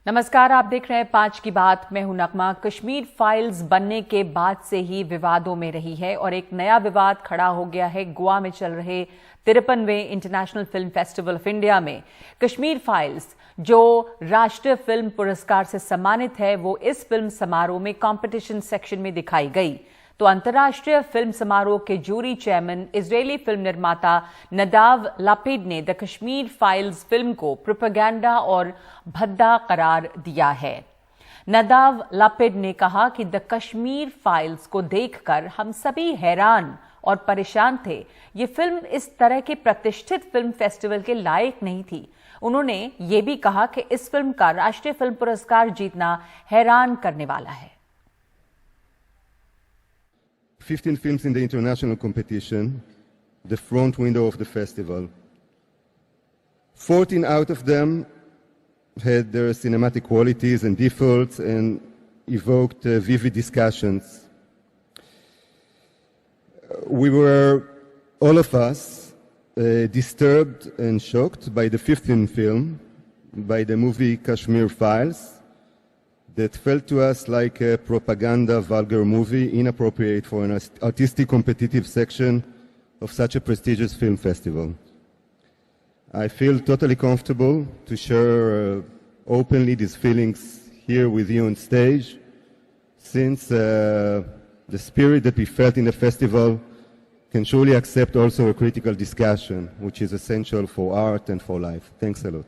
नमस्कार, आप देख रहे हैं 5 की बात। मैं हूं नगमा। कश्मीर फाइल्स बनने के बाद से ही विवादों में रही है और एक नया विवाद खड़ा हो गया है गोवा में चल रहे 53वें international film festival of India में। कश्मीर फाइल्स जो राष्ट्रीय फिल्म पुरस्कार से सम्मानित है, वो इस फिल्म समारोह में कंपटीशन सेक्शन में दिखाई गई। तो अंतर्राष्ट्रीय फिल्म समारोह के जूरी चेयरमैन इजरायली फिल्म निर्माता नदाव लापिड ने द कश्मीर फाइल्स फिल्म को प्रोपेगेंडा और भद्दा करार दिया है। नदाव लापिड ने कहा कि द कश्मीर फाइल्स को देखकर हम सभी हैरान और परेशान थे। ये फिल्म इस तरह के प्रतिष्ठित फिल्म फेस्टिवल के लायक नहीं थी। उन्होंने ये भी कहा कि इस फिल्म का राष्ट्रीय फिल्म पुरस्कार जीतना हैरान करने वाला है। 15 films in the international competition, the front window of the festival. 14 out of them had their cinematic qualities and defaults and evoked vivid discussions. We were, all of us, disturbed and shocked by the 15th film, by the movie Kashmir Files, that felt to us like a propaganda vulgar movie, inappropriate for an artistic competitive section of such a prestigious film festival. I feel totally comfortable to share openly these feelings here with you on stage, since the spirit that we felt in the festival can surely accept also a critical discussion, which is essential for art and for life. Thanks a lot.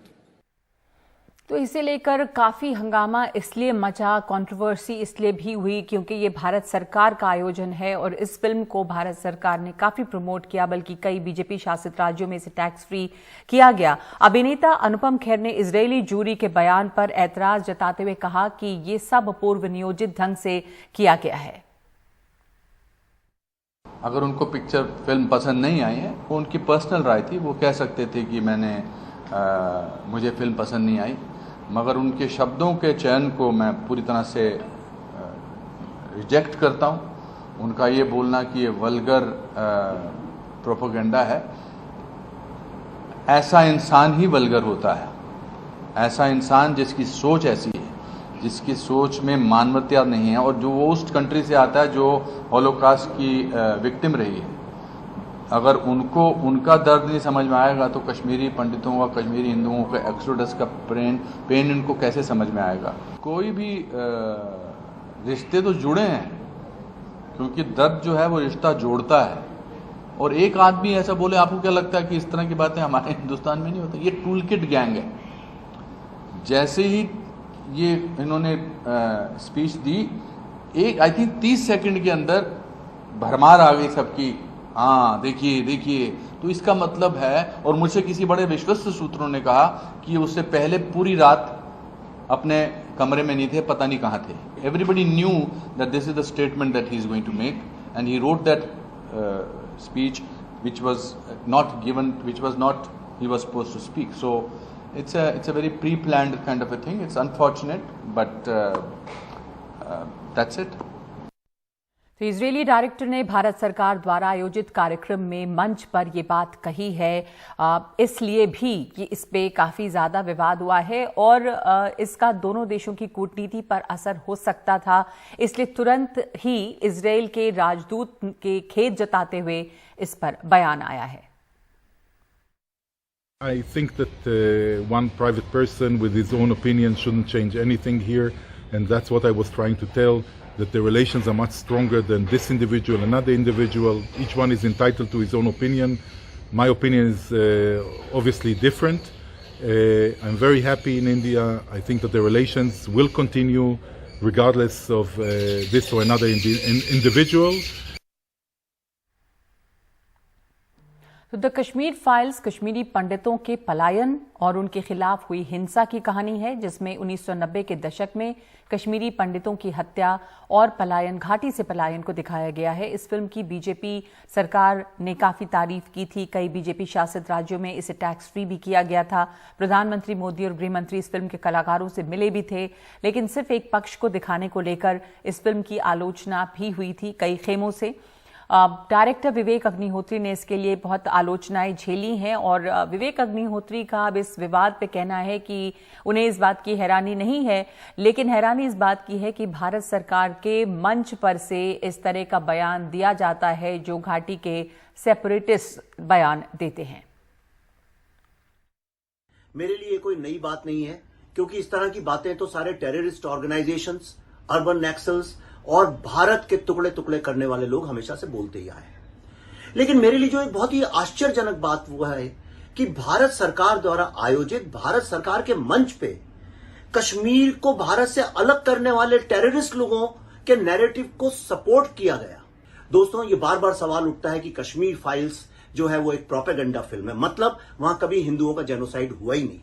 तो इसे लेकर काफी हंगामा इसलिए मचा, controversy इसलिए भी हुई क्योंकि ये भारत सरकार का आयोजन है और इस फिल्म को भारत सरकार ने काफी प्रमोट किया, बल्कि कई बीजेपी शासित राज्यों में इसे टैक्स फ्री किया गया। अभिनेता अनुपम खेर ने इजरायली जूरी के बयान पर एतराज जताते हुए कहा कि ये सब पूर्व नियोजित ढंग से किया गया है। अगर उनको पिक्चर फिल्म पसंद नहीं आई है, वो उनकी पर्सनल राय थी। वो कह सकते थे कि मुझे फिल्म पसंद नहीं आई, मगर उनके शब्दों के चयन को मैं पूरी तरह से रिजेक्ट करता हूं। उनका ये बोलना कि ये वल्गर प्रोपेगेंडा है, ऐसा इंसान ही वल्गर होता है। ऐसा इंसान जिसकी सोच ऐसी है, जिसकी सोच में मानवता नहीं है और जो वो उस कंट्री से आता है जो हॉलोकॉस्ट की विक्टिम रही है। अगर उनको उनका दर्द नहीं समझ में आएगा तो कश्मीरी पंडितों का, कश्मीरी हिंदुओं का एक्सोडस का पेन इनको कैसे समझ में आएगा। कोई भी रिश्ते तो जुड़े हैं, क्योंकि दर्द जो है वो रिश्ता जोड़ता है। और एक आदमी ऐसा बोले, आपको क्या लगता है कि इस तरह की बातें हमारे हिंदुस्तान में नहीं होती? ये टूल किट गैंग है। जैसे ही ये इन्होंने speech the, I think 30 second के अंदर भरमार आ गई सबकी। हाँ, देखिए। तो इसका मतलब है, और मुझसे किसी बड़े विश्वस्त सूत्रों ने कहा कि उससे पहले पूरी रात अपने कमरे में नहीं थे, पता नहीं कहाँ थे। Everybody knew that this is the statement that he is going to make and he wrote that speech which was not he was supposed to speak. So it's a very pre-planned kind of a thing. It's unfortunate, but that's it. तो Israeli director ने भारत सरकार द्वारा आयोजित कार्यक्रम में मंच पर ये बात कही है, इसलिए भी कि इस पे काफी ज्यादा विवाद हुआ है और इसका दोनों देशों की कूटनीति पर असर हो सकता था। इसलिए तुरंत ही इजरायल के राजदूत के खेद जताते हुए इस पर बयान आया है। I think that one private person with his own opinion shouldn't change anything here, and that's what I was trying to tell. That the relations are much stronger than this individual, another individual. Each one is entitled to his own opinion. My opinion is obviously different. I'm very happy in India. I think that the relations will continue regardless of this or another individual. तो the Kashmir files Kashmiri पंडितों के पलायन और उनके खिलाफ हुई हिंसा की कहानी है, जिसमें 1990 के दशक में कश्मीरी पंडितों की हत्या और पलायन, घाटी से पलायन को दिखाया गया है। इस फिल्म की बीजेपी सरकार ने काफी तारीफ की थी। कई बीजेपी शासित राज्यों में इसे टैक्स फ्री भी किया गया था। प्रधानमंत्री मोदी और गृह मंत्री इस फिल्म के कलाकारों से मिले भी थे, लेकिन सिर्फ एक पक्ष को दिखाने को लेकर इस फिल्म की आलोचना भी हुई थी कई खेमों से। डायरेक्टर विवेक अग्निहोत्री ने इसके लिए बहुत आलोचनाएं झेली हैं और विवेक अग्निहोत्री का अब इस विवाद पे कहना है कि उन्हें इस बात की हैरानी नहीं है, लेकिन हैरानी इस बात की है कि भारत सरकार के मंच पर से इस तरह का बयान दिया जाता है जो घाटी के सेपरेटिस्ट बयान देते हैं। मेरे लिए कोई नई बात नहीं है, क्योंकि इस तरह की बातें तो सारे टेररिस्ट ऑर्गेनाइजेशंस, अर्बन नक्सल्स और भारत के टुकड़े टुकड़े करने वाले लोग हमेशा से बोलते ही आए हैं। लेकिन मेरे लिए जो एक बहुत ही आश्चर्यजनक बात वो है कि भारत सरकार द्वारा आयोजित, भारत सरकार के मंच पे कश्मीर को भारत से अलग करने वाले टेररिस्ट लोगों के नैरेटिव को सपोर्ट किया गया। दोस्तों, ये बार बार सवाल उठता है कि कश्मीर फाइल्स जो है वो एक प्रोपेगेंडा फिल्म है, मतलब वहां कभी हिंदुओं का जेनोसाइड हुआ ही नहीं।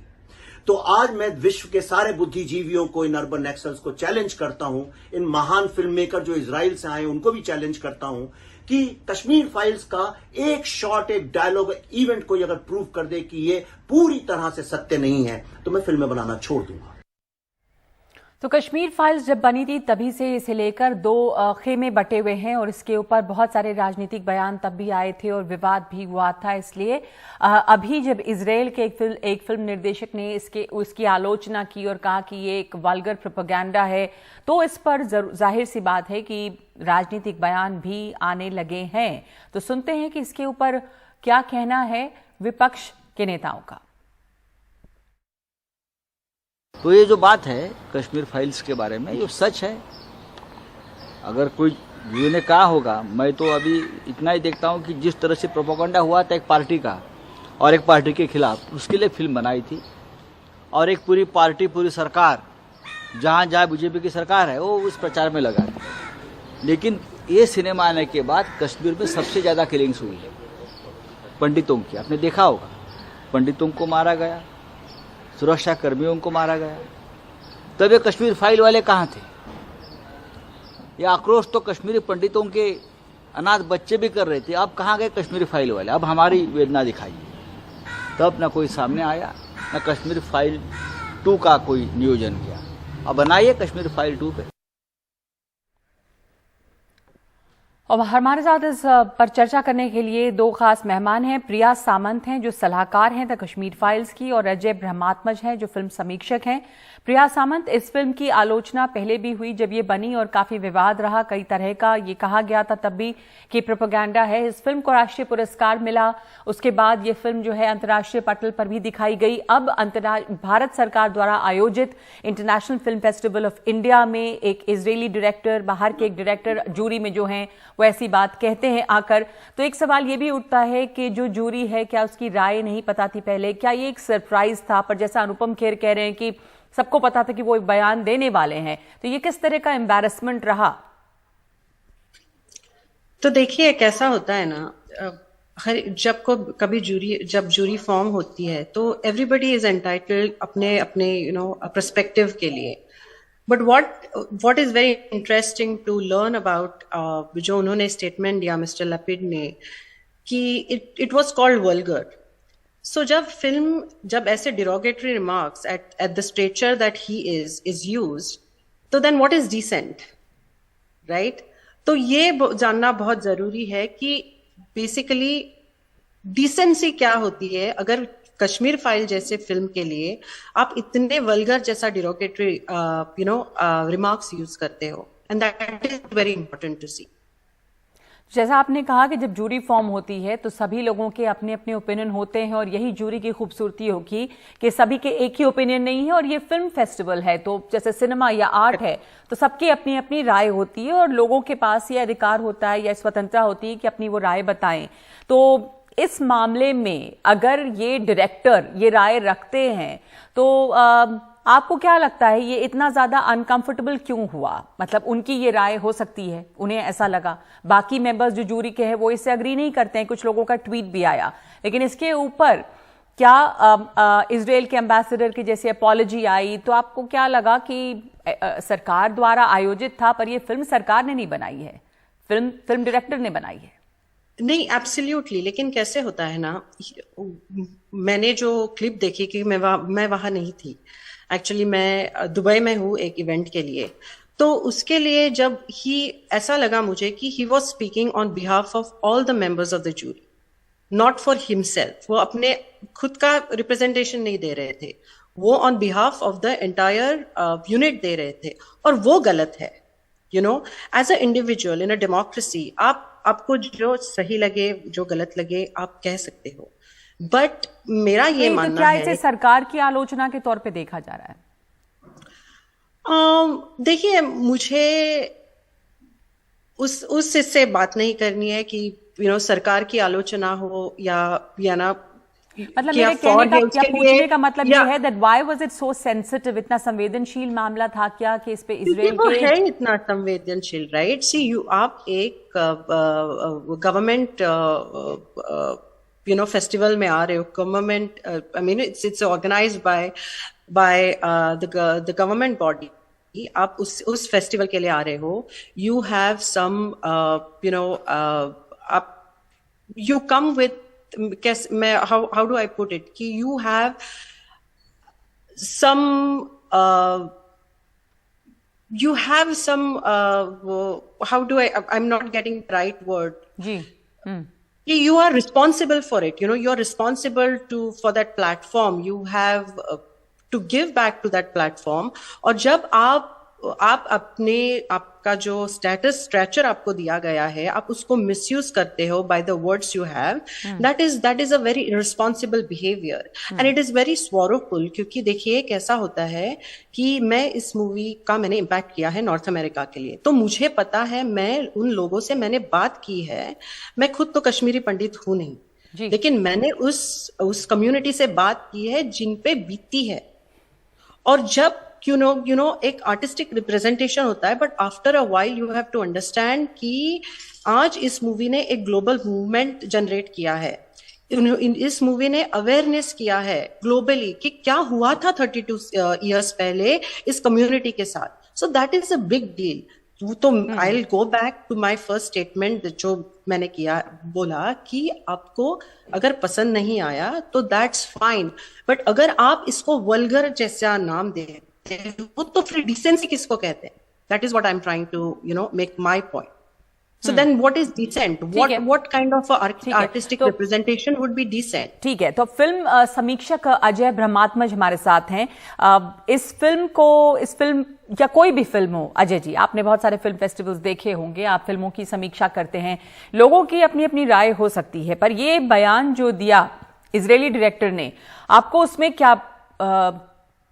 तो आज मैं विश्व के सारे बुद्धिजीवियों को, इन अर्बन नक्सल्स को चैलेंज करता हूं, इन महान फिल्म मेकर जो इजराइल से आए उनको भी चैलेंज करता हूं कि कश्मीर फाइल्स का एक शॉट, एक डायलॉग, इवेंट कोई अगर प्रूव कर दे कि ये पूरी तरह से सत्य नहीं है तो मैं फिल्में बनाना छोड़ दूंगा। तो कश्मीर फाइल्स जब बनी थी तभी से इसे लेकर दो खेमे बटे हुए हैं और इसके ऊपर बहुत सारे राजनीतिक बयान तब भी आए थे और विवाद भी हुआ था। इसलिए अभी जब इजराइल के एक फिल्म निर्देशक ने उसकी आलोचना की और कहा कि ये एक वल्गर प्रोपेगेंडा है, तो इस पर जाहिर सी बात है कि राजनीतिक बयान भी आने लगे हैं। तो सुनते हैं कि इसके ऊपर क्या कहना है विपक्ष के नेताओं का। तो ये जो बात है कश्मीर फाइल्स के बारे में, ये सच है। अगर कोई व्यू ने कहा होगा, मैं तो अभी इतना ही देखता हूँ कि जिस तरह से प्रोपेगेंडा हुआ था एक पार्टी का और एक पार्टी के खिलाफ, उसके लिए फिल्म बनाई थी और एक पूरी पार्टी, पूरी सरकार, जहाँ जहाँ बीजेपी की सरकार है वो उस प्रचार में लगा थी। लेकिन ये सिनेमा आने के बाद कश्मीर में सबसे ज़्यादा किलिंग्स हुई है पंडितों की। आपने देखा होगा, पंडितों को मारा गया, सुरक्षा कर्मियों को मारा गया। तब ये कश्मीर फाइल वाले कहाँ थे? ये आक्रोश तो कश्मीरी पंडितों के अनाथ बच्चे भी कर रहे थे। अब कहाँ गए कश्मीरी फाइल वाले? अब हमारी वेदना दिखाइए। तब ना कोई सामने आया, ना कश्मीर फाइल 2 का कोई नियोजन किया। अब बनाइए कश्मीर फाइल 2 पे। और हमारे साथ इस पर चर्चा करने के लिए दो खास मेहमान हैं। प्रिया सामंत हैं जो सलाहकार हैं द कश्मीर फाइल्स की, और अजय ब्रह्मात्मज हैं जो फिल्म समीक्षक हैं। प्रिया सामंत, इस फिल्म की आलोचना पहले भी हुई जब ये बनी और काफी विवाद रहा कई तरह का। ये कहा गया था तब भी कि प्रोपेगेंडा है। इस फिल्म को राष्ट्रीय पुरस्कार मिला, उसके बाद ये फिल्म जो है अंतर्राष्ट्रीय पटल पर भी दिखाई गई। अब भारत सरकार द्वारा आयोजित international film festival of India में एक इजरायली डायरेक्टर, बाहर के एक डायरेक्टर जूरी में जो हैं वो ऐसी बात कहते हैं आकर। तो एक सवाल ये भी उठता है कि जो जूरी है, क्या उसकी राय नहीं पता थी पहले? क्या ये एक सरप्राइज था? पर जैसा अनुपम खेर कह रहे हैं कि सबको पता था कि वो एक बयान देने वाले हैं, तो ये किस तरह का एम्बैरेसमेंट रहा? तो देखिए कैसा होता है ना, जब जूरी फॉर्म होती है तो एवरीबडी इज एंटाइटल्ड अपने अपने पर्सपेक्टिव के लिए। But what is very interesting to learn about जो उन्होंने स्टेटमेंट दिया मिस्टर लपिड ने कि it was called vulgar. So जब ऐसे derogatory remarks at the stature that he is used, तो then what is decent, right? तो ये जानना बहुत जरूरी है कि बेसिकली डिसेंसी क्या होती है। अगर कश्मीर फाइल जैसे फिल्म के लिए आप इतने वल्गर जैसा डिरोगेटरी रिमार्क्स यूज करते हो, and that is very important to see. जैसा आपने कहा कि जब जूरी फॉर्म होती है तो सभी लोगों के अपने अपने ओपिनियन होते हैं और यही जूरी की खूबसूरती होगी कि सभी के एक ही ओपिनियन नहीं है। और ये फिल्म फेस्टिवल है, तो जैसे सिनेमा या आर्ट है तो सबकी अपनी अपनी राय होती है और लोगों के पास ये अधिकार होता है या स्वतंत्रता होती है कि अपनी वो राय बताएं। तो इस मामले में अगर ये डायरेक्टर ये राय रखते हैं तो आपको क्या लगता है ये इतना ज्यादा अनकंफर्टेबल क्यों हुआ? मतलब उनकी ये राय हो सकती है, उन्हें ऐसा लगा, बाकी मेंबर्स जो जूरी के हैं वो इससे अग्री नहीं करते हैं, कुछ लोगों का ट्वीट भी आया। लेकिन इसके ऊपर क्या इजराइल के एम्बेसडर की जैसे अपॉलॉजी आई तो आपको क्या लगा कि सरकार द्वारा आयोजित था पर यह फिल्म सरकार ने नहीं बनाई है, फिल्म डायरेक्टर ने बनाई है? नहीं, एब्सोल्युटली। लेकिन कैसे होता है ना, मैंने जो क्लिप देखी कि मैं वहां नहीं थी, एक्चुअली मैं दुबई में हूँ एक इवेंट के लिए, तो उसके लिए जब ऐसा लगा मुझे कि he was speaking on behalf of all the members of the jury, not for himself. वो अपने खुद का रिप्रेजेंटेशन नहीं दे रहे थे, वो on behalf of the entire unit दे रहे थे, और वो गलत है। You know, as a individual in a democracy, आपको जो सही लगे, जो गलत लगे, आप कह सकते हो, बट मेरा ये मानना क्या है, इसे सरकार की आलोचना के तौर पे देखा जा रहा है? देखिए, मुझे उस इससे बात नहीं करनी है कि सरकार की आलोचना हो या ना, मतलब मेरे कहने का या पूछने का मतलब ये है that why was it so sensitive? इतना संवेदनशील मामला था क्या कि इस पे इजराइल के है इतना संवेदनशील, राइट? सी आप एक गवर्नमेंट फेस्टिवल में आ रहे हो, government, I mean it's organised by the government body, आप उस फेस्टिवल के लिए आ रहे हो, यू हैव सम आप you come with, how do I put it, कि you have some how do I'm not getting the right word, जी, you are responsible for it, you are responsible for that platform, you have to give back to that platform। और जब आप आपका जो status stretcher आपको दिया गया है, आप उसको मिसयूज करते हो by the words you have, that is a very irresponsible behaviour and it is very sorrowful. क्योंकि देखिए कैसा होता है कि मैं इस मूवी का मैंने इम्पैक्ट किया है नॉर्थ अमेरिका के लिए, तो मुझे पता है, मैं उन लोगों से मैंने बात की है, मैं खुद तो कश्मीरी पंडित हूं नहीं, लेकिन मैंने उस कम्युनिटी से बात की है जिन पे बीती है। और जब you know एक आर्टिस्टिक रिप्रेजेंटेशन होता है, but after a while you have to understand कि आज इस मूवी ने एक ग्लोबल मूवमेंट जनरेट किया है, इस मूवी ने अवेयरनेस किया है ग्लोबली कि क्या हुआ था 32 इयर्स पहले इस कम्युनिटी के साथ। So that is a big deal. तो I will go back to my first statement जो मैंने बोला कि आपको अगर पसंद नहीं आया तो दैट्स फाइन, बट अगर आप इसको वल्गर जैसा नाम दे तो फिर डिसेंसी किसको कहते हैं? That is what I am trying to make my point. So then what is decent? What kind of artistic representation would be decent? ठीक है, तो फिल्म समीक्षक अजय ब्रह्मात्मज हमारे साथ हैं। इस फिल्म या कोई भी फिल्म हो, अजय जी, आपने बहुत सारे फिल्म फेस्टिवल्स देखे होंगे, आप फिल्मों की समीक्षा करते हैं, लोगों की अपनी अपनी राय हो सकती है, पर ये बयान जो दिया इजरायली डायरेक्टर ने, आपको उसमें क्या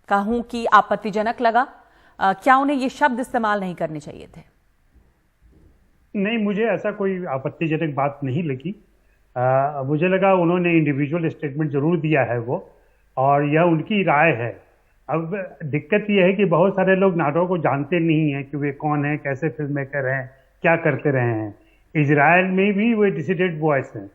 कहूं कि आपत्तिजनक लगा? क्या उन्हें ये शब्द इस्तेमाल नहीं करने चाहिए थे? नहीं, मुझे ऐसा कोई आपत्तिजनक बात नहीं लगी। मुझे लगा उन्होंने इंडिविजुअल स्टेटमेंट जरूर दिया है वो, और यह उनकी राय है। अब दिक्कत यह है कि बहुत सारे लोग नाटो को जानते नहीं हैं कि वे कौन हैं, कैसे फिल्म मेकर हैं, क्या करते रहे हैं। इजराइल में भी वे डिसिडेंट वॉइस हैं,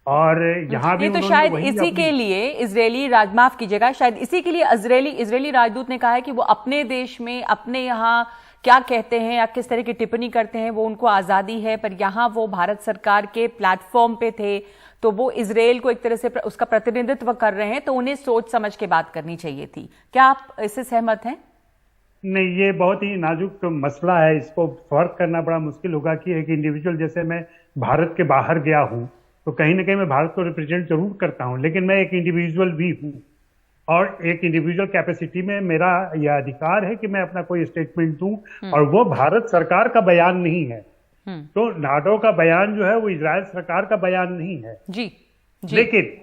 और यहाँ भी तो शायद इसी के लिए इजरायली माफ कीजिएगा, शायद इसी के लिए इजरायली राजदूत ने कहा है कि वो अपने देश में, अपने यहाँ क्या कहते हैं या किस तरह की टिप्पणी करते हैं वो उनको आजादी है, पर यहाँ वो भारत सरकार के प्लेटफॉर्म पे थे, तो वो इजराइल को एक तरह से उसका प्रतिनिधित्व कर रहे हैं, तो उन्हें सोच समझ के बात करनी चाहिए थी। क्या आप इससे सहमत हैं? नहीं, ये बहुत ही नाजुक मसला है, इसको फर्क करना बड़ा मुश्किल होगा कि एक इंडिविजुअल, जैसे मैं भारत के बाहर गया हूँ तो कहीं ना कहीं मैं भारत को रिप्रेजेंट जरूर करता हूँ, लेकिन मैं एक इंडिविजुअल भी हूँ, और एक इंडिविजुअल कैपेसिटी में मेरा यह अधिकार है कि मैं अपना कोई स्टेटमेंट दूं, और वो भारत सरकार का बयान नहीं है। तो नाटो का बयान जो है वो इजराइल सरकार का बयान नहीं है। जी। लेकिन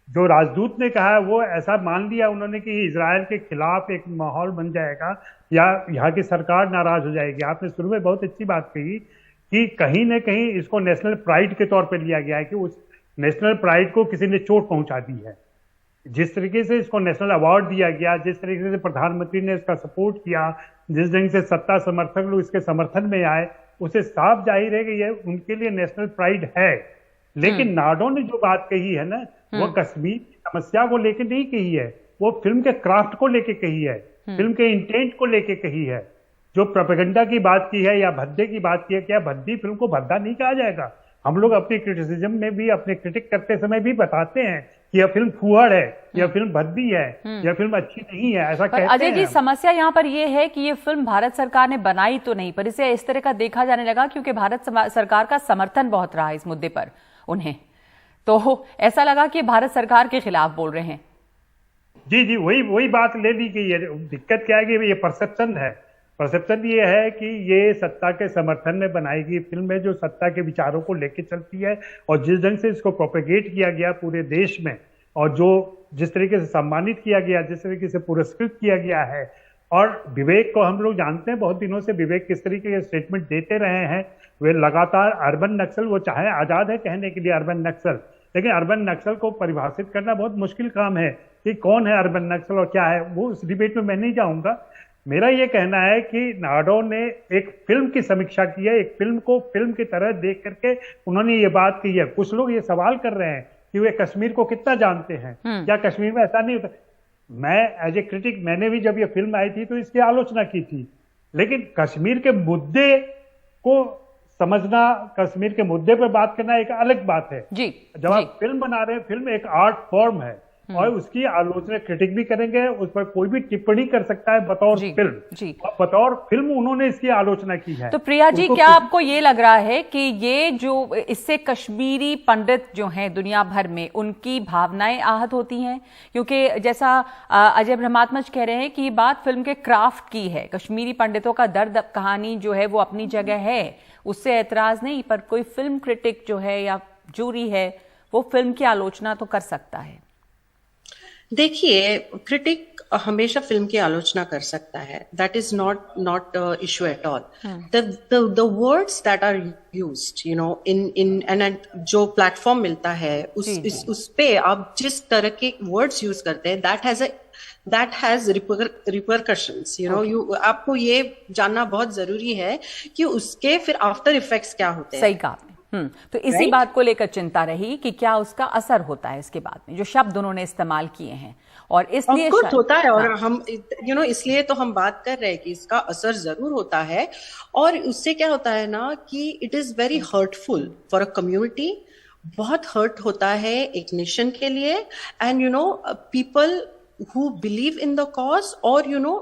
जो राजदूत ने कहा है वो ऐसा मान लिया उन्होंने कि इजराइल के खिलाफ एक माहौल बन जाएगा या यहाँ की सरकार नाराज हो जाएगी। आपने शुरू में बहुत अच्छी बात कही कि कहीं ना कहीं इसको नेशनल प्राइड के तौर पर लिया गया है कि उस नेशनल प्राइड को किसी ने चोट पहुंचा दी है। जिस तरीके से इसको नेशनल अवार्ड दिया गया, जिस तरीके से प्रधानमंत्री ने इसका सपोर्ट किया, जिस ढंग से सत्ता समर्थक लोग इसके समर्थन में आए, उसे साफ जाहिर है कि ये उनके लिए नेशनल प्राइड है। लेकिन नाडो ने जो बात कही है ना, वो कश्मीर की समस्या को लेकर नहीं कही है, वो फिल्म के क्राफ्ट को लेकर कही है, फिल्म के इंटेंट को लेकर कही है। जो प्रोपेगेंडा की बात की है या भद्दे की बात की है, क्या भद्दी फिल्म को भद्दा नहीं कहा जाएगा? हम लोग अपनी क्रिटिसिज्म में भी, अपने क्रिटिक करते समय भी बताते हैं कि यह फिल्म फुहड़ है, यह फिल्म भद्दी है, यह फिल्म अच्छी नहीं है, ऐसा कहते हैं। अजय जी, समस्या यहाँ पर यह है कि ये फिल्म भारत सरकार ने बनाई तो नहीं, पर इसे इस तरह का देखा जाने लगा क्योंकि भारत सरकार का समर्थन बहुत रहा इस मुद्दे पर उन्हें, तो ऐसा लगा कि भारत सरकार के खिलाफ बोल रहे हैं। जी, वही बात ले ली गई है। दिक्कत क्या है कि ये परसेप्शन है। परसेप्शन ये है कि ये सत्ता के समर्थन में बनाई गई फिल्म है, जो सत्ता के विचारों को लेके चलती है, और जिस ढंग से इसको प्रोपेगेट किया गया पूरे देश में, और जिस तरीके से सम्मानित किया गया, जिस तरीके से पुरस्कृत किया गया है, और विवेक को हम लोग जानते हैं, बहुत दिनों से विवेक किस तरीके के स्टेटमेंट देते रहे हैं। वे लगातार अर्बन नक्सल, वो चाहे आजाद है कहने के लिए अर्बन नक्सल, लेकिन अर्बन नक्सल को परिभाषित करना बहुत मुश्किल काम है कि कौन है अर्बन नक्सल और क्या है, वो उस डिबेट में मैं नहीं जाऊंगा। मेरा ये कहना है कि नाडो ने एक फिल्म की समीक्षा की है, एक फिल्म को फिल्म की तरह देख करके उन्होंने ये बात की है। कुछ लोग ये सवाल कर रहे हैं कि वे कश्मीर को कितना जानते हैं, क्या कश्मीर में ऐसा नहीं होता। मैं एज ए क्रिटिक, मैंने भी जब ये फिल्म आई थी तो इसकी आलोचना की थी, लेकिन कश्मीर के मुद्दे को समझना, कश्मीर के मुद्दे पर बात करना एक अलग बात है। जब आप फिल्म बना रहे हैं, फिल्म एक आर्ट फॉर्म है और उसकी आलोचना क्रिटिक भी करेंगे, उस पर कोई भी टिप्पणी कर सकता है बतौर फिल्म, और बतौर फिल्म उन्होंने इसकी आलोचना की है। तो प्रिया जी, क्या आपको ये लग रहा है कि ये जो इससे कश्मीरी पंडित जो हैं दुनिया भर में, उनकी भावनाएं आहत होती हैं? क्योंकि जैसा अजय ब्रह्मात्मज कह रहे हैं कि ये बात फिल्म के क्राफ्ट की है, कश्मीरी पंडितों का दर्द कहानी जो है वो अपनी जगह है, उससे ऐतराज नहीं, पर कोई फिल्म क्रिटिक जो है या जूरी है वो फिल्म की आलोचना तो कर सकता है। देखिए, क्रिटिक हमेशा फिल्म की आलोचना कर सकता है, that is not issue at all. The words that are used, you know, in and जो प्लेटफॉर्म मिलता है उस पे आप जिस तरह के वर्ड्स यूज करते हैं, that has repercussions, you know, आपको ये जानना बहुत जरूरी है कि उसके फिर आफ्टर इफेक्ट्स क्या होते हैं। सही कहा आपने। तो इसी बात को लेकर चिंता रही कि क्या उसका असर होता है इसके बाद में, जो शब्द उन्होंने इस्तेमाल किए हैं, और इसलिए होता है। और हम इसलिए तो हम बात कर रहे हैं कि इसका असर जरूर होता है, और उससे क्या होता है ना कि it is very hurtful for a community, बहुत हर्ट होता है एक नेशन के लिए, and you know people who believe in the cause or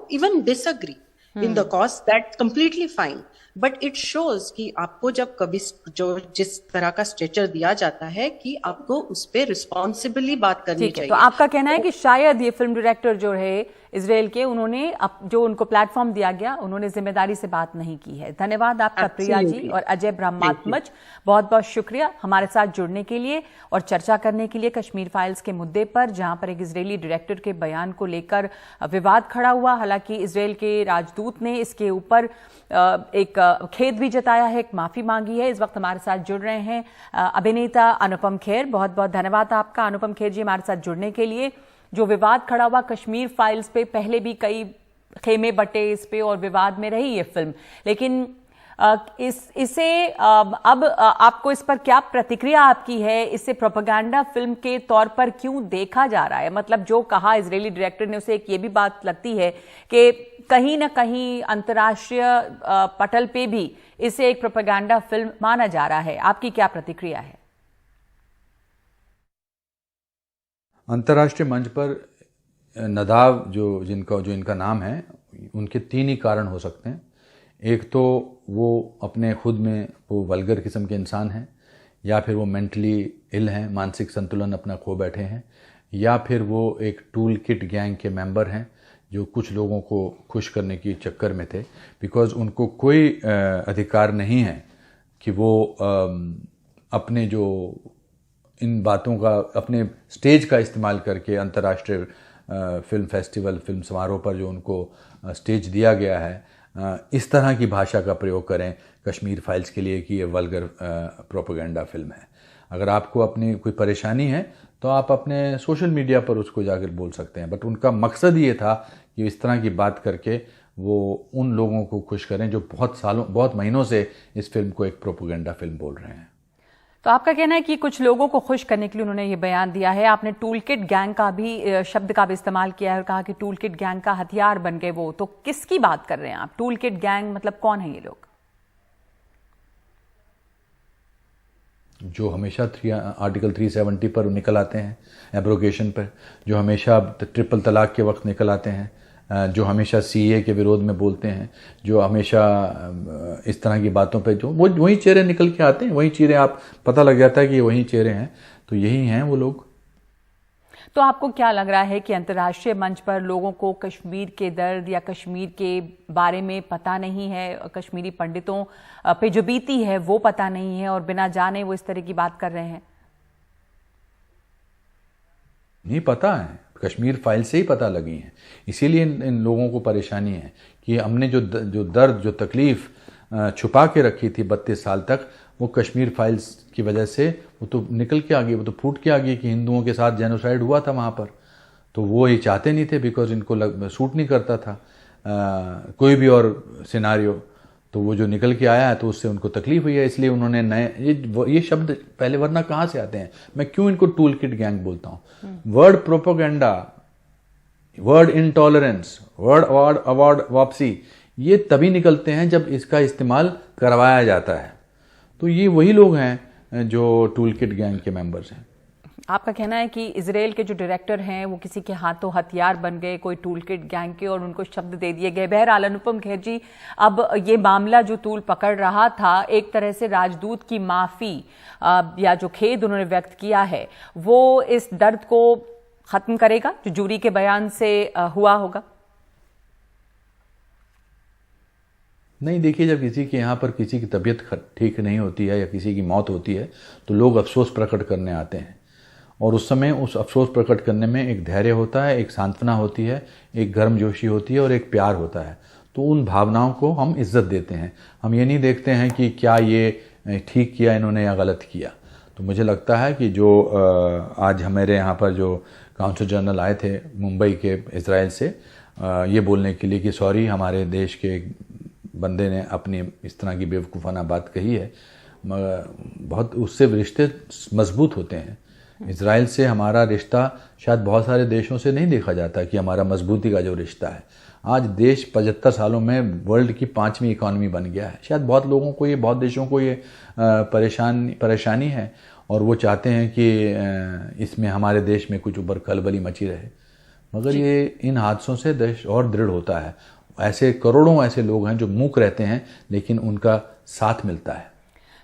even disagree in the cause, that's completely fine, but it shows कि आपको जब कभी जो जिस तरह का स्ट्रेचर दिया जाता है कि आपको उस पे रिस्पॉन्सिबली बात करनी चाहिए। तो आपका कहना है कि शायद ये फिल्म डायरेक्टर जो है इजराइल के, उन्होंने जो उनको प्लेटफॉर्म दिया गया, उन्होंने जिम्मेदारी से बात नहीं की है। धन्यवाद आपका प्रिया जी और अजय ब्रह्मात्मज, बहुत बहुत शुक्रिया हमारे साथ जुड़ने के लिए और चर्चा करने के लिए कश्मीर फाइल्स के मुद्दे पर, जहां पर एक इजरायली डायरेक्टर के बयान को लेकर विवाद खड़ा हुआ। हालांकि इजराइल के राजदूत ने इसके ऊपर एक खेद भी जताया है, एक माफी मांगी है। इस वक्त हमारे साथ जुड़ रहे हैं अभिनेता अनुपम खेर। बहुत बहुत धन्यवाद आपका अनुपम खेर जी हमारे साथ जुड़ने के लिए। जो विवाद खड़ा हुआ कश्मीर फाइल्स पे, पहले भी कई खेमे बटे इस पे और विवाद में रही ये फिल्म, लेकिन इसे अब आपको इस पर क्या प्रतिक्रिया आपकी है? इसे प्रोपेगेंडा फिल्म के तौर पर क्यों देखा जा रहा है? मतलब जो कहा इजरायली डायरेक्टर ने, उसे एक ये भी बात लगती है कि कहीं ना कहीं अंतर्राष्ट्रीय पटल पे भी इसे एक प्रोपेगेंडा फिल्म माना जा रहा है। आपकी क्या प्रतिक्रिया है? अंतर्राष्ट्रीय मंच पर नदाव जो इनका नाम है, उनके 3 ही कारण हो सकते हैं। एक तो वो अपने खुद में वो वल्गर किस्म के इंसान हैं, या फिर वो मेंटली इल हैं, मानसिक संतुलन अपना खो बैठे हैं, या फिर वो एक टूल किट गैंग के मेंबर हैं जो कुछ लोगों को खुश करने की चक्कर में थे, बिकॉज उनको कोई अधिकार नहीं है कि वो अपने जो इन बातों का, अपने स्टेज का इस्तेमाल करके अंतर्राष्ट्रीय फिल्म फेस्टिवल, फिल्म समारोह पर जो उनको स्टेज दिया गया है, इस तरह की भाषा का प्रयोग करें कश्मीर फाइल्स के लिए कि ये वल्गर प्रोपेगेंडा फिल्म है। अगर आपको अपनी कोई परेशानी है तो आप अपने सोशल मीडिया पर उसको जाकर बोल सकते हैं, बट उनका मकसद ये था कि इस तरह की बात करके वो उन लोगों को खुश करें जो बहुत महीनों से इस फिल्म को एक प्रोपेगेंडा फिल्म बोल रहे हैं। तो आपका कहना है कि कुछ लोगों को खुश करने के लिए उन्होंने ये बयान दिया है। आपने टूल किट गैंग का भी शब्द का भी इस्तेमाल किया है और कहा कि टूल किट गैंग का हथियार बन गए वो। तो किसकी बात कर रहे हैं आप? टूल किट गैंग मतलब कौन है ये लोग? जो हमेशा आर्टिकल 370 पर निकल आते हैं, एब्रोगेशन पर, जो हमेशा ट्रिपल तलाक के वक्त निकल आते हैं, जो हमेशा सीए के विरोध में बोलते हैं, जो हमेशा इस तरह की बातों पे जो वही चेहरे निकल के आते हैं, वही चेहरे आप पता लग जाता है कि ये वही चेहरे हैं, तो यही हैं वो लोग। तो आपको क्या लग रहा है कि अंतर्राष्ट्रीय मंच पर लोगों को कश्मीर के दर्द या कश्मीर के बारे में पता नहीं है, कश्मीरी पंडितों पे जो बीती है वो पता नहीं है और बिना जाने वो इस तरह की बात कर रहे हैं? नहीं पता है, कश्मीर फाइल से ही पता लगी है, इसीलिए इन लोगों को परेशानी है कि हमने जो दर्द जो तकलीफ छुपा के रखी थी 32 साल तक, वो कश्मीर फाइल्स की वजह से वो तो निकल के आ गई, वो तो फूट के आ गई कि हिंदुओं के साथ जेनोसाइड हुआ था वहाँ पर। तो वो ये चाहते नहीं थे, बिकॉज इनको सूट नहीं करता था कोई भी और सिनारियो। तो वो जो निकल के आया है तो उससे उनको तकलीफ हुई है, इसलिए उन्होंने नए ये शब्द पहले वरना कहाँ से आते हैं, मैं क्यों इनको टूल किट गैंग बोलता हूँ। Word propaganda, word intolerance, word award वापसी, ये तभी निकलते हैं जब इसका इस्तेमाल करवाया जाता है। तो ये वही लोग हैं जो टूल किट गैंग के मेंबर्स हैं। आपका कहना है कि इजराइल के जो डायरेक्टर हैं वो किसी के हाथों हथियार बन गए, कोई टूल किट गैंग के, और उनको शब्द दे दिए गए। बहरहाल अनुपम खेर जी, अब ये मामला जो तूल पकड़ रहा था, एक तरह से राजदूत की माफी या जो खेद उन्होंने व्यक्त किया है वो इस दर्द को खत्म करेगा जो जूरी के बयान से हुआ होगा? नहीं, देखिए, जब किसी के यहाँ पर किसी की तबीयत ठीक नहीं होती है या किसी की मौत होती है तो लोग अफसोस प्रकट करने आते हैं, और उस समय उस अफसोस प्रकट करने में एक धैर्य होता है, एक सांत्वना होती है, एक गर्मजोशी होती है और एक प्यार होता है। तो उन भावनाओं को हम इज्जत देते हैं। हम ये नहीं देखते हैं कि क्या ये ठीक किया इन्होंने या गलत किया। तो मुझे लगता है कि जो आज हमारे यहाँ पर जो काउंसिल जनरल आए थे मुंबई के इजराइल से, ये बोलने के लिए कि सॉरी, हमारे देश के बंदे ने अपनी इस तरह की बेवकूफ़ाना बात कही है, बहुत उससे रिश्ते मजबूत होते हैं। इजराइल से हमारा रिश्ता शायद बहुत सारे देशों से नहीं देखा जाता कि हमारा मजबूती का जो रिश्ता है। आज देश 75 सालों में वर्ल्ड की 5वीं इकॉनमी बन गया है। शायद बहुत लोगों को ये, बहुत देशों को ये परेशानी है और वो चाहते हैं कि इसमें हमारे देश में कुछ ऊपर खलबली मची रहे, मगर ये इन हादसों से देश और दृढ़ होता है। ऐसे करोड़ों ऐसे लोग हैं जो मूक रहते हैं लेकिन उनका साथ मिलता है।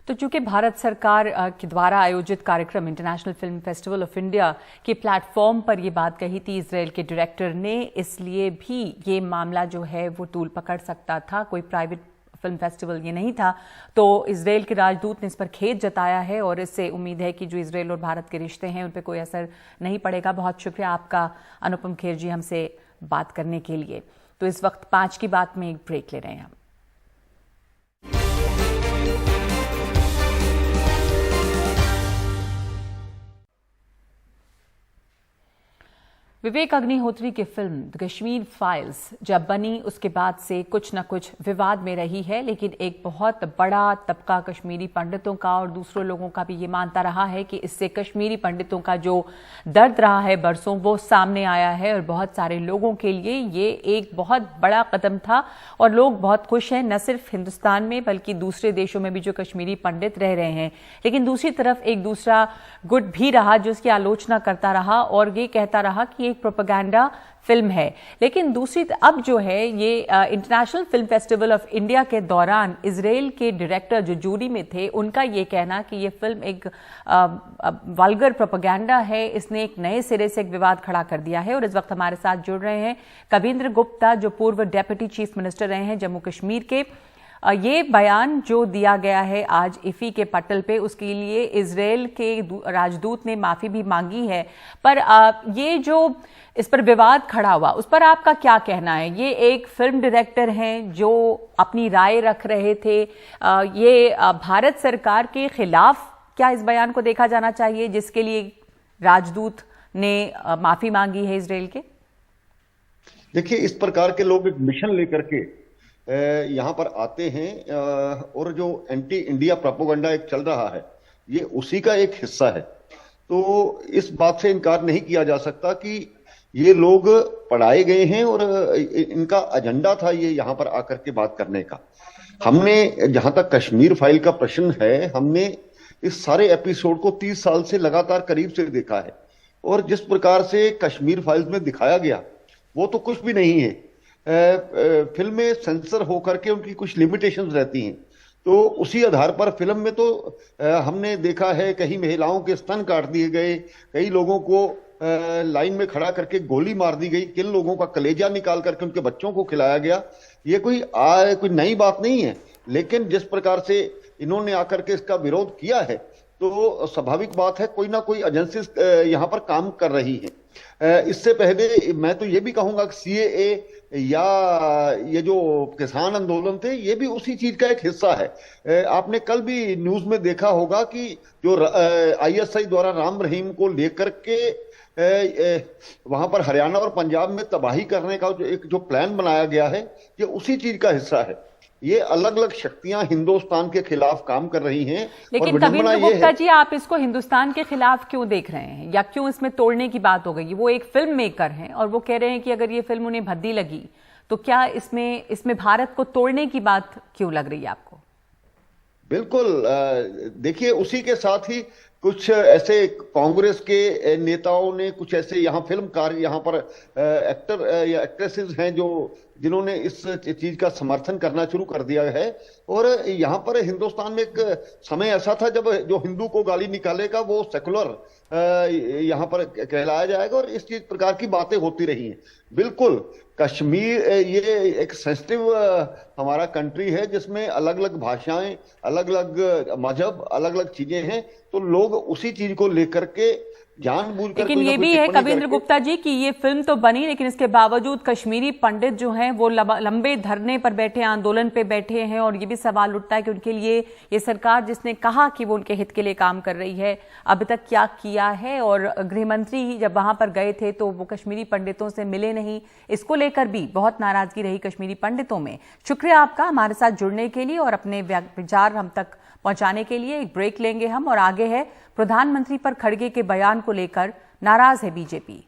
तो चूंकि भारत सरकार के द्वारा आयोजित कार्यक्रम international film festival of India के प्लेटफॉर्म पर ये बात कही थी इजराइल के डायरेक्टर ने, इसलिए भी ये मामला जो है वो तूल पकड़ सकता था, कोई प्राइवेट फिल्म फेस्टिवल ये नहीं था। तो इजराइल के राजदूत ने इस पर खेद जताया है और इससे उम्मीद है कि जो इजराइल और भारत के रिश्ते हैं उन पर कोई असर नहीं पड़ेगा। बहुत शुक्रिया आपका अनुपम खेर जी हमसे बात करने के लिए। तो इस वक्त 5 की बात में एक ब्रेक ले रहे हैं हम। विवेक अग्निहोत्री की फिल्म द कश्मीर फाइल्स जब बनी उसके बाद से कुछ न कुछ विवाद में रही है, लेकिन एक बहुत बड़ा तबका कश्मीरी पंडितों का और दूसरों लोगों का भी ये मानता रहा है कि इससे कश्मीरी पंडितों का जो दर्द रहा है बरसों, वो सामने आया है और बहुत सारे लोगों के लिए ये एक बहुत बड़ा कदम था और लोग बहुत खुश हैं, न सिर्फ हिंदुस्तान में बल्कि दूसरे देशों में भी जो कश्मीरी पंडित रह रहे हैं। लेकिन दूसरी तरफ एक दूसरा गुट भी रहा जो उसकी आलोचना करता रहा और ये कहता रहा कि एक प्रोपेगेंडा फिल्म है। लेकिन दूसरी अब जो है ये international film festival of India के दौरान इजराइल के डायरेक्टर जो जूरी में थे उनका ये कहना कि ये फिल्म एक वल्गर प्रोपेगेंडा है, इसने एक नए सिरे से एक विवाद खड़ा कर दिया है। और इस वक्त हमारे साथ जुड़ रहे हैं कविंद्र गुप्ता जो पूर्व डेप्यूटी चीफ मिनिस्टर रहे हैं जम्मू कश्मीर के। ये बयान जो दिया गया है आज इफी के पटल पे, उसके लिए इजराइल के राजदूत ने माफी भी मांगी है, पर ये जो इस पर विवाद खड़ा हुआ उस पर आपका क्या कहना है? ये एक फिल्म डायरेक्टर हैं जो अपनी राय रख रहे थे, ये भारत सरकार के खिलाफ क्या इस बयान को देखा जाना चाहिए जिसके लिए राजदूत ने माफी मांगी है इजराइल के? देखिए, इस प्रकार के लोग एक मिशन लेकर के यहाँ पर आते हैं और जो एंटी इंडिया प्रोपेगेंडा एक चल रहा है ये उसी का एक हिस्सा है। तो इस बात से इनकार नहीं किया जा सकता कि ये लोग पढ़ाए गए हैं और इनका एजेंडा था ये यहाँ पर आकर के बात करने का। हमने, जहां तक कश्मीर फाइल का प्रश्न है, हमने इस सारे एपिसोड को 30 साल से लगातार करीब से देखा है, और जिस प्रकार से कश्मीर फाइल्स में दिखाया गया वो तो कुछ भी नहीं है। फिल्में सेंसर होकर के उनकी कुछ लिमिटेशंस रहती हैं, तो उसी आधार पर फिल्म में तो हमने देखा है कई महिलाओं के स्तन काट दिए गए, कई लोगों को लाइन में खड़ा करके गोली मार दी गई, किन लोगों का कलेजा निकाल करके उनके बच्चों को खिलाया गया। ये कोई नई बात नहीं है, लेकिन जिस प्रकार से इन्होंने आकर के इसका विरोध किया है तो स्वाभाविक बात है कोई ना कोई एजेंसीज यहाँ पर काम कर रही है। इससे पहले मैं तो ये भी कहूंगा कि सीएए या ये जो किसान आंदोलन थे ये भी उसी चीज का एक हिस्सा है। आपने कल भी न्यूज में देखा होगा कि जो आईएसआई द्वारा राम रहीम को लेकर के वहां पर हरियाणा और पंजाब में तबाही करने का जो प्लान बनाया गया है ये उसी चीज का हिस्सा है। ये अलग अलग शक्तियां हिंदुस्तान के खिलाफ काम कर रही हैं। लेकिन कविंद्र गुप्ता जी, आप इसको हिंदुस्तान के खिलाफ क्यों देख रहे हैं, या क्यों इसमें तोड़ने की बात हो गई? वो एक फिल्म मेकर हैं और वो कह रहे हैं कि अगर ये फिल्म उन्हें भद्दी लगी तो क्या इसमें भारत को तोड़ने की बात क्यों लग रही है आपको? बिल्कुल, देखिए उसी के साथ ही कुछ ऐसे कांग्रेस के नेताओं ने, कुछ ऐसे यहाँ फिल्मकार, यहाँ पर एक्टर या एक्ट्रेसेस हैं जिन्होंने इस चीज का समर्थन करना शुरू कर दिया है। और यहाँ पर हिंदुस्तान में एक समय ऐसा था जब जो हिंदू को गाली निकालेगा वो सेकुलर यहाँ पर कहलाया जाएगा, और इस चीज प्रकार की बातें होती रही हैं। बिल्कुल, कश्मीर ये एक सेंसिटिव हमारा कंट्री है जिसमें अलग अलग भाषाएं, अलग अलग मजहब, अलग अलग चीजें हैं, तो लोग उसी चीज को लेकर के जानबूझकर। लेकिन ये भी है कविंद्र गुप्ता जी कि ये फिल्म तो बनी, लेकिन इसके बावजूद कश्मीरी पंडित जो हैं वो लंबे धरने पर बैठे, आंदोलन पे बैठे हैं, और ये भी सवाल उठता है कि उनके लिए ये सरकार जिसने कहा कि वो उनके हित के लिए काम कर रही है अभी तक क्या किया है। और गृह मंत्री जब वहां पर गए थे तो वो कश्मीरी पंडितों से मिले नहीं, इसको लेकर भी बहुत नाराजगी रही कश्मीरी पंडितों में। शुक्रिया आपका हमारे साथ जुड़ने के लिए और अपने विचार हम तक पहुंचाने के लिए। एक ब्रेक लेंगे हम, और आगे है प्रधानमंत्री पर खड़गे के बयान को लेकर नाराज है बीजेपी।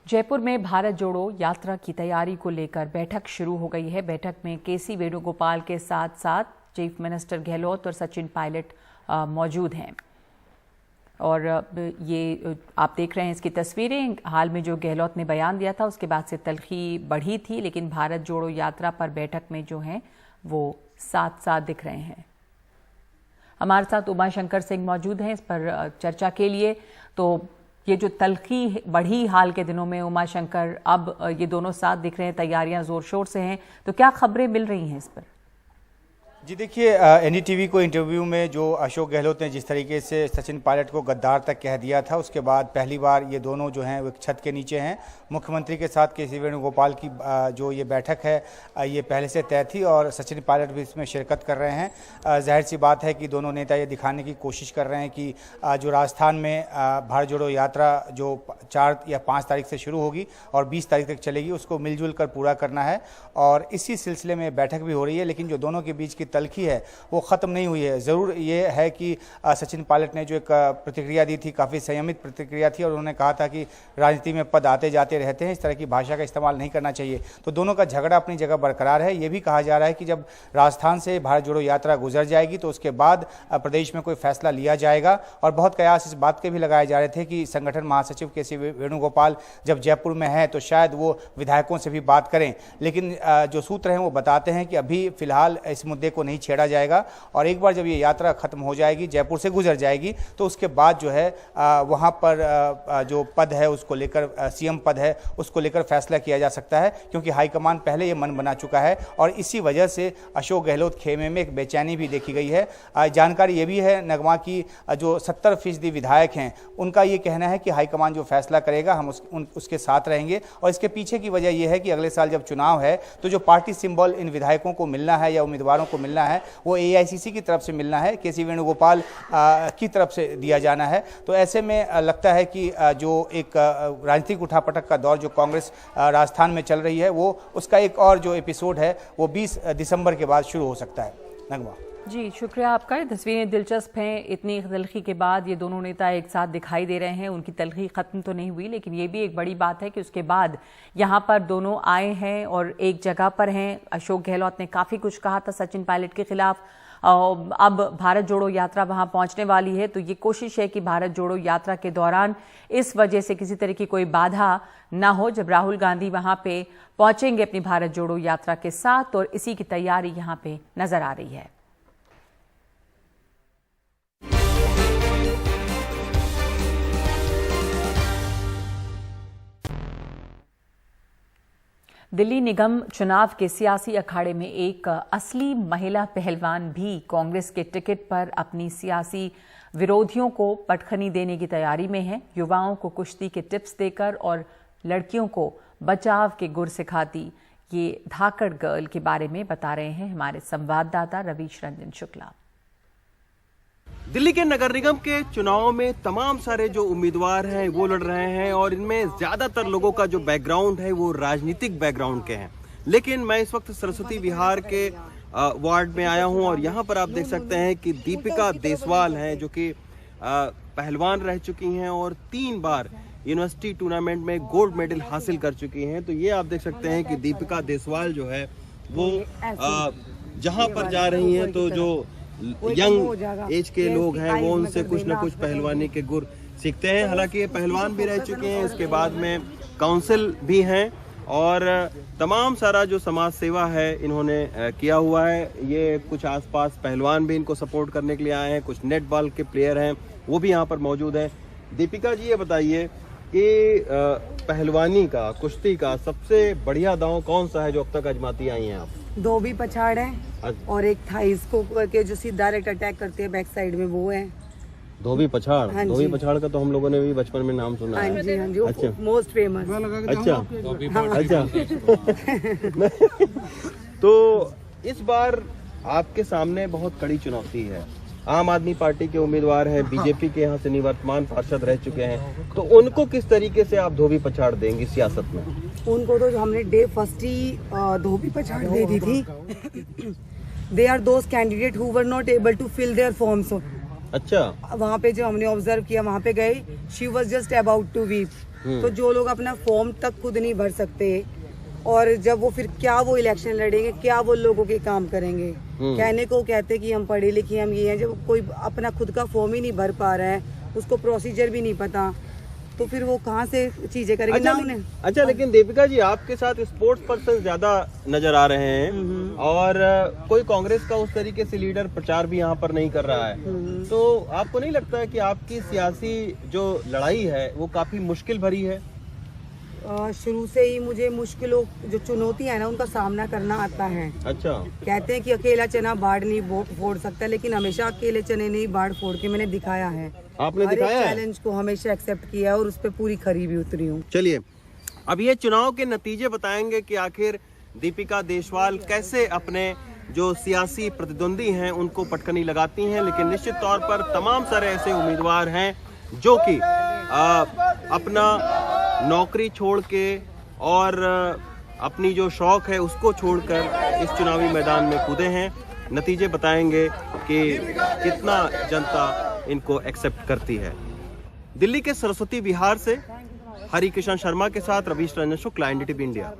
जयपुर में भारत जोड़ो यात्रा की तैयारी को लेकर बैठक शुरू हो गई है। बैठक में केसी वेणुगोपाल के साथ साथ चीफ मिनिस्टर गहलोत और सचिन पायलट मौजूद हैं। और ये आप देख रहे हैं इसकी तस्वीरें। हाल में जो गहलोत ने बयान दिया था उसके बाद से तलखी बढ़ी थी, लेकिन भारत जोड़ो यात्रा पर बैठक में जो है वो साथ साथ दिख रहे हैं। हमारे साथ उमाशंकर सिंह मौजूद हैं इस पर चर्चा के लिए। तो ये जो तलखी बढ़ी हाल के दिनों में, उमाशंकर, अब ये दोनों साथ दिख रहे हैं, तैयारियां जोर शोर से हैं, तो क्या खबरें मिल रही हैं इस पर? जी देखिए, एनडीटीवी को इंटरव्यू में जो अशोक गहलोत ने जिस तरीके से सचिन पायलट को गद्दार तक कह दिया था, उसके बाद पहली बार ये दोनों जो हैं वो एक छत के नीचे हैं। मुख्यमंत्री के साथ केसी वेणुगोपाल की जो ये बैठक है ये पहले से तय थी और सचिन पायलट भी इसमें शिरकत कर रहे हैं। जाहिर सी बात है कि दोनों नेता ये दिखाने की कोशिश कर रहे हैं कि जो राजस्थान में भारत जोड़ो यात्रा जो 4 या 5 तारीख से शुरू होगी और 20 तारीख तक चलेगी, उसको मिलजुल कर पूरा करना है। और इसी सिलसिले में बैठक भी हो रही है, लेकिन जो दोनों के बीच की तलखी है वो ख़त्म नहीं हुई है। ज़रूर ये है कि सचिन पायलट ने जो एक प्रतिक्रिया दी थी, काफ़ी संयमित प्रतिक्रिया थी, और उन्होंने कहा था कि राजनीति में पद आते जाते रहते हैं, इस तरह की भाषा का इस्तेमाल नहीं करना चाहिए। तो दोनों का झगड़ा अपनी जगह बरकरार है। ये भी कहा जा रहा है कि जब राजस्थान से भारत जोड़ो यात्रा गुजर जाएगी तो उसके बाद प्रदेश में कोई फैसला लिया जाएगा। और बहुत कयास इस बात के भी लगाए जा रहे थे कि संगठन महासचिव केसी वेणुगोपाल जब जयपुर में हैं तो शायद वो विधायकों से भी बात करें, लेकिन जो सूत्र हैं वो बताते हैं कि अभी फिलहाल इस मुद्दे को नहीं छेड़ा जाएगा। और एक बार जब ये यात्रा खत्म हो जाएगी, जयपुर से गुजर जाएगी, तो उसके बाद जो है वहाँ पर जो पद है उसको लेकर, सीएम पद है उसको लेकर फैसला किया जा सकता है, क्योंकि हाईकमान पहले ये मन बना चुका है। और इसी वजह से अशोक गहलोत खेमे में एक बेचैनी भी देखी गई है। जानकारी ये भी है नगमा की जो 70% विधायक हैं उनका ये कहना है कि हाईकमान जो फैसला करेगा हम उसके साथ रहेंगे। और इसके पीछे की वजह यह है कि अगले साल जब चुनाव है तो जो पार्टी सिंबल इन विधायकों को मिलना है या उम्मीदवारों को मिलना है वो AICC की तरफ से मिलना है, KC वेणुगोपाल की तरफ से दिया जाना है। तो ऐसे में लगता है कि जो एक राजनीतिक उठापटक का दौर जो कांग्रेस राजस्थान में चल रही है वो उसका एक और जो एपिसोड है वो 20 दिसंबर के बाद शुरू हो सकता है। नगमा जी, शुक्रिया आपका। ये तस्वीरें दिलचस्प हैं। इतनी तलखी के बाद ये दोनों नेता एक साथ दिखाई दे रहे हैं। उनकी तलखी ख़त्म तो नहीं हुई, लेकिन ये भी एक बड़ी बात है कि उसके बाद यहाँ पर दोनों आए हैं और एक जगह पर हैं। अशोक गहलोत ने काफ़ी कुछ कहा था सचिन पायलट के खिलाफ। अब भारत जोड़ो यात्रा वहाँ पहुँचने वाली है, तो ये कोशिश है कि भारत जोड़ो यात्रा के दौरान इस वजह से किसी तरह की कोई बाधा ना हो जब राहुल गांधी वहाँ पे पहुँचेंगे अपनी भारत जोड़ो यात्रा के साथ, और इसी की तैयारी यहाँ पे नज़र आ रही है। दिल्ली निगम चुनाव के सियासी अखाड़े में एक असली महिला पहलवान भी कांग्रेस के टिकट पर अपनी सियासी विरोधियों को पटखनी देने की तैयारी में है। युवाओं को कुश्ती के टिप्स देकर और लड़कियों को बचाव के गुर सिखाती ये धाकड़ गर्ल के बारे में बता रहे हैं हमारे संवाददाता रवीश रंजन शुक्ला। दिल्ली के नगर निगम के चुनाव में तमाम सारे जो उम्मीदवार हैं वो लड़ रहे हैं और इनमें ज्यादातर लोगों का जो बैकग्राउंड है वो राजनीतिक बैकग्राउंड के हैं। लेकिन मैं इस वक्त सरस्वती विहार के वार्ड में आया हूं और यहां पर आप देख सकते हैं कि दीपिका देसवाल हैं जो कि पहलवान रह चुकी हैं और 3 बार यूनिवर्सिटी टूर्नामेंट में गोल्ड मेडल हासिल कर चुकी हैं। तो ये आप देख सकते हैं कि दीपिका देसवाल जो है वो जहां पर जा रही हैं तो जो यंग एज के लोग हैं वो उनसे कुछ ना कुछ पहलवानी के गुर सीखते हैं। हालांकि ये पहलवान भी रह चुके हैं, इसके बाद में काउंसिल भी हैं और तमाम सारा जो समाज सेवा है इन्होंने किया हुआ है। ये कुछ आसपास पहलवान भी इनको सपोर्ट करने के लिए आए हैं, कुछ नेट बॉल के प्लेयर हैं वो भी यहाँ पर मौजूद हैं। दीपिका जी ये बताइए कि पहलवानी का, कुश्ती का सबसे बढ़िया दांव कौन सा है जो अब तक आजमाती आई हैं आप? धोबी पछाड़ है और एक थाइस को करके जो सीधा डायरेक्ट अटैक करते हैं बैक साइड में वो है धोबी पछाड़। हाँ, धोबी पछाड़ का तो हम लोगों ने भी बचपन में नाम सुना है। हाँ जी, हाँ जी, अच्छा, मोस्ट फेमस। अच्छा अच्छा तो इस बार आपके सामने बहुत कड़ी चुनौती है। आम आदमी पार्टी के उम्मीदवार हैं, बीजेपी के यहाँ से निवर्तमान पार्षद रह चुके हैं, तो उनको किस तरीके से आप धोबी पछाड़ देंगी सियासत में? उनको तो हमने डे फर्स्ट ही धोबी पछाड़ दे दी थी। They are those candidate who were not able to fill their forms. अच्छा, वहाँ पे जो हमने ऑब्जर्व किया वहाँ पे गए, she was just about to weep. तो जो लोग अपना फॉर्म तक खुद नहीं भर सकते और जब वो फिर क्या वो इलेक्शन लड़ेंगे, क्या वो लोगों के काम करेंगे? कहने को कहते कि हम पढ़े लिखे हम ये हैं, जब कोई अपना खुद का फॉर्म ही नहीं भर पा रहा है, उसको प्रोसीजर भी नहीं पता, तो फिर वो कहाँ से चीजें करेंगे? अच्छा, ना उन्हें। अच्छा, लेकिन दीपिका जी आपके साथ स्पोर्ट्स पर्सन ज्यादा नजर आ रहे हैं और कोई कांग्रेस का उस तरीके से लीडर प्रचार भी यहाँ पर नहीं कर रहा है, तो आपको नहीं लगता है कि आपकी सियासी जो लड़ाई है वो काफी मुश्किल भरी है? शुरू से ही मुझे मुश्किलों जो चुनौतियां है ना उनका सामना करना आता है। अच्छा, कहते हैं कि अकेला चना बाढ़ नहीं फोड़ सकता, लेकिन हमेशा अकेले चने नहीं बाढ़ फोड़ के मैंने दिखाया है। आपने दिखाया है? चैलेंज को हमेशा एक्सेप्ट किया और उस पर पूरी खरी भी उतरी हूँ। चलिए अब ये चुनाव के नतीजे बताएंगे कि आखिर दीपिका देसवाल कैसे अपने जो सियासी प्रतिद्वंदी हैं उनको पटकनी लगाती हैं। लेकिन निश्चित तौर पर तमाम सारे ऐसे उम्मीदवार हैं जो कि अपना नौकरी छोड़ के और अपनी जो शौक है उसको छोड़कर इस चुनावी मैदान में कूदे हैं। नतीजे बताएंगे कि कितना जनता इनको एक्सेप्ट करती है। दिल्ली के सरस्वती विहार से हरिकिशन शर्मा के साथ रवीश रंजन शुक्ला, NDTV इंडिया।